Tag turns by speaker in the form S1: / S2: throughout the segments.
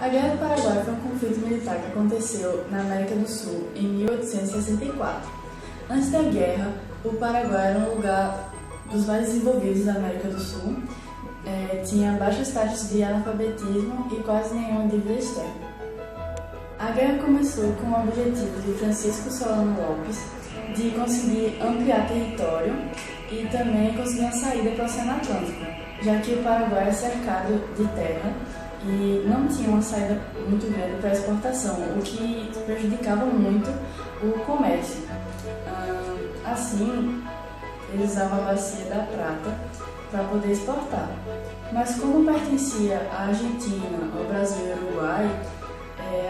S1: A Guerra do Paraguai foi um conflito militar que aconteceu na América do Sul em 1864. Antes da guerra, o Paraguai era um lugar dos mais desenvolvidos da América do Sul, tinha baixas taxas de analfabetismo e quase nenhuma dívida externa. A guerra começou com o objetivo de Francisco Solano Lopes de conseguir ampliar território e também conseguir uma saída para o Oceano Atlântico, já que o Paraguai é cercado de terra e não tinha uma saída muito grande para exportação, o que prejudicava muito o comércio. Assim, eles usavam a Bacia da Prata para poder exportar. Mas como pertencia à Argentina, ao Brasil e ao Uruguai,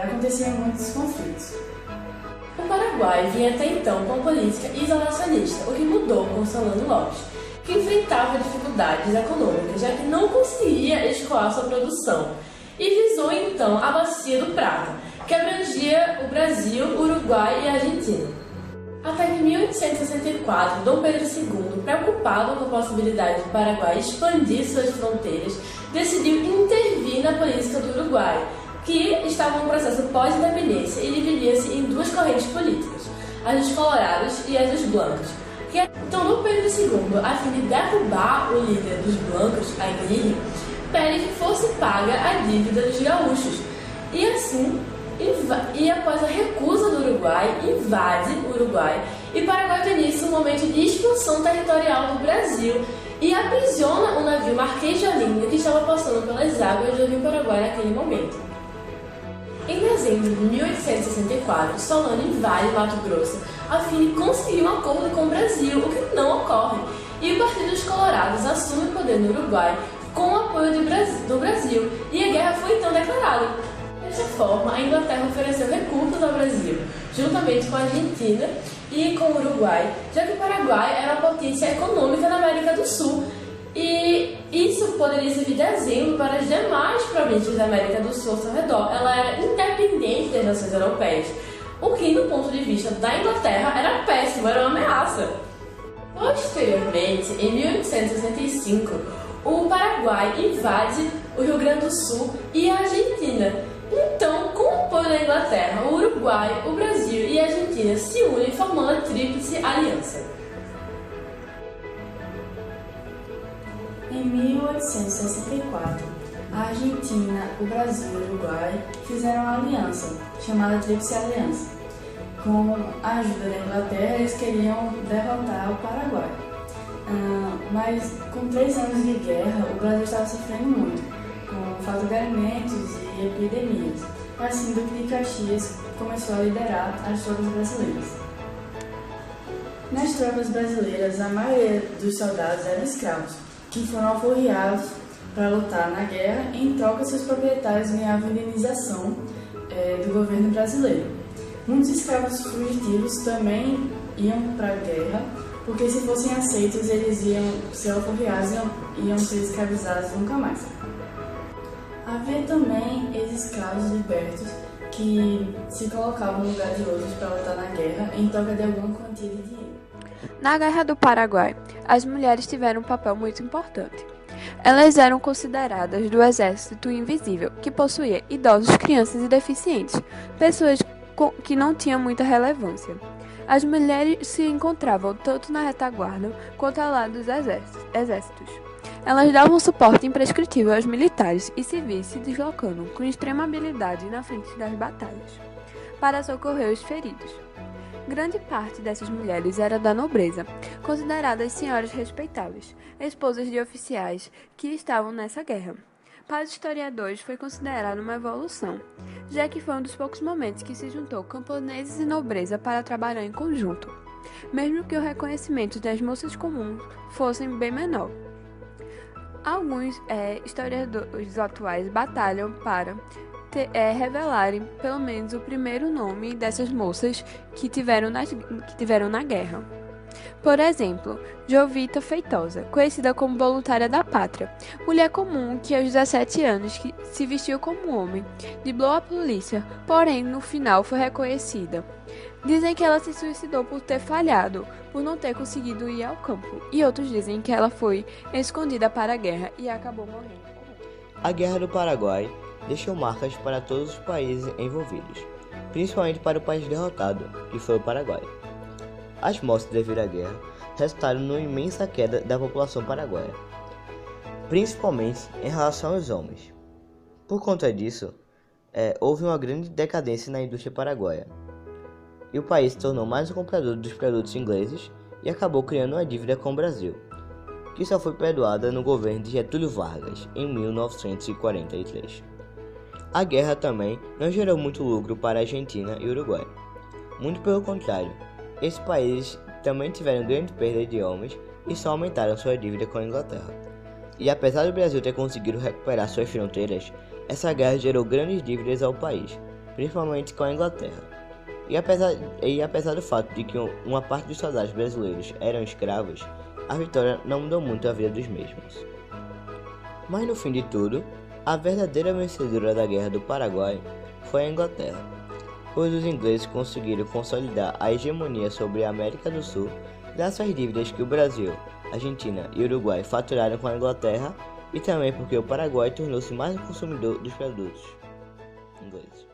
S1: aconteciam muitos conflitos.
S2: O Paraguai vinha até então com política isolacionista, o que mudou com Solano Lopes, que enfrentava dificuldades econômicas, já que não conseguia escoar sua produção, e visou então a Bacia do Prata, que abrangia o Brasil, o Uruguai e a Argentina. Até que em 1864, Dom Pedro II, preocupado com a possibilidade do Paraguai expandir suas fronteiras, decidiu intervir na política do Uruguai, que estava em um processo pós-independência e dividia-se em duas correntes políticas, as dos colorados e as dos blancos. Então, Dom Pedro II, a fim de derrubar o líder dos blancos, Aguirre, pede que fosse paga a dívida dos gaúchos. E assim, após a recusa do Uruguai, invade o Uruguai e Paraguai tem início um momento de expansão territorial do Brasil e aprisiona o navio Marquês de Olinda, que estava passando pelas águas do Rio Paraguai naquele momento. Em dezembro de 1864, Solano invade Mato Grosso a fim de conseguir um acordo com o Brasil, o que não ocorre, e o Partido dos Colorados assume o poder no Uruguai com o apoio do Brasil, e a guerra foi então declarada. Dessa forma, a Inglaterra ofereceu recursos ao Brasil, juntamente com a Argentina e com o Uruguai, já que o Paraguai era uma potência econômica na América do Sul, e isso poderia servir de exemplo para as demais províncias da América do Sul ao seu redor. Ela era independente das nações europeias, o que, do ponto de vista da Inglaterra, era péssimo, era uma ameaça. Posteriormente, em 1865, o Paraguai invade o Rio Grande do Sul e a Argentina. Então, com o apoio da Inglaterra, o Uruguai, o Brasil e a Argentina se unem formando a Tríplice Aliança.
S1: Em 1864, a Argentina, o Brasil e o Uruguai fizeram uma aliança, chamada Tríplice Aliança. Com a ajuda da Inglaterra, eles queriam derrotar o Paraguai. Mas com 3 anos de guerra, o Brasil estava sofrendo muito, com falta de alimentos e epidemias. Assim, Duque de Caxias começou a liderar as tropas brasileiras. Nas tropas brasileiras, a maioria dos soldados eram escravos, que foram alforriados para lutar na guerra. Em troca, seus proprietários ganhavam indenização do governo brasileiro. Muitos escravos fugitivos também iam para a guerra, porque se fossem aceitos, eles iam ser alforriados e iam ser escravizados nunca mais. Havia também ex-escravos libertos que se colocavam no lugar de outros para lutar na guerra em troca de alguma quantia de dinheiro.
S3: Na Guerra do Paraguai, as mulheres tiveram um papel muito importante. Elas eram consideradas do Exército Invisível, que possuía idosos, crianças e deficientes, pessoas que não tinham muita relevância. As mulheres se encontravam tanto na retaguarda quanto ao lado dos exércitos. Elas davam suporte imprescritível aos militares e civis, se deslocando com extrema habilidade na frente das batalhas, para socorrer os feridos. Grande parte dessas mulheres era da nobreza, consideradas senhoras respeitáveis, esposas de oficiais que estavam nessa guerra. Para os historiadores, foi considerado uma evolução, já que foi um dos poucos momentos que se juntou camponeses e nobreza para trabalhar em conjunto, mesmo que o reconhecimento das moças comuns fosse bem menor. Alguns historiadores atuais batalham para revelarem pelo menos o primeiro nome dessas moças que tiveram na guerra. Por exemplo, Jovita Feitosa, conhecida como voluntária da pátria, mulher comum que aos 17 anos se vestiu como homem, driblou a polícia, porém no final foi reconhecida. Dizem que ela se suicidou por ter falhado, por não ter conseguido ir ao campo, e outros dizem que ela foi escondida para a guerra e acabou morrendo.
S4: A Guerra do Paraguai deixou marcas para todos os países envolvidos, principalmente para o país derrotado, que foi o Paraguai. As mortes devido à guerra resultaram numa imensa queda da população paraguaia, principalmente em relação aos homens. Por conta disso, houve uma grande decadência na indústria paraguaia, e o país se tornou mais um comprador dos produtos ingleses e acabou criando uma dívida com o Brasil, que só foi perdoada no governo de Getúlio Vargas em 1943. A guerra também não gerou muito lucro para a Argentina e Uruguai. Muito pelo contrário, esses países também tiveram grande perda de homens e só aumentaram sua dívida com a Inglaterra. E apesar do Brasil ter conseguido recuperar suas fronteiras, essa guerra gerou grandes dívidas ao país, principalmente com a Inglaterra. E apesar do fato de que uma parte dos soldados brasileiros eram escravos, a vitória não mudou muito a vida dos mesmos. Mas no fim de tudo, a verdadeira vencedora da Guerra do Paraguai foi a Inglaterra, pois os ingleses conseguiram consolidar a hegemonia sobre a América do Sul graças às dívidas que o Brasil, Argentina e Uruguai faturaram com a Inglaterra, e também porque o Paraguai tornou-se mais um consumidor dos produtos ingleses.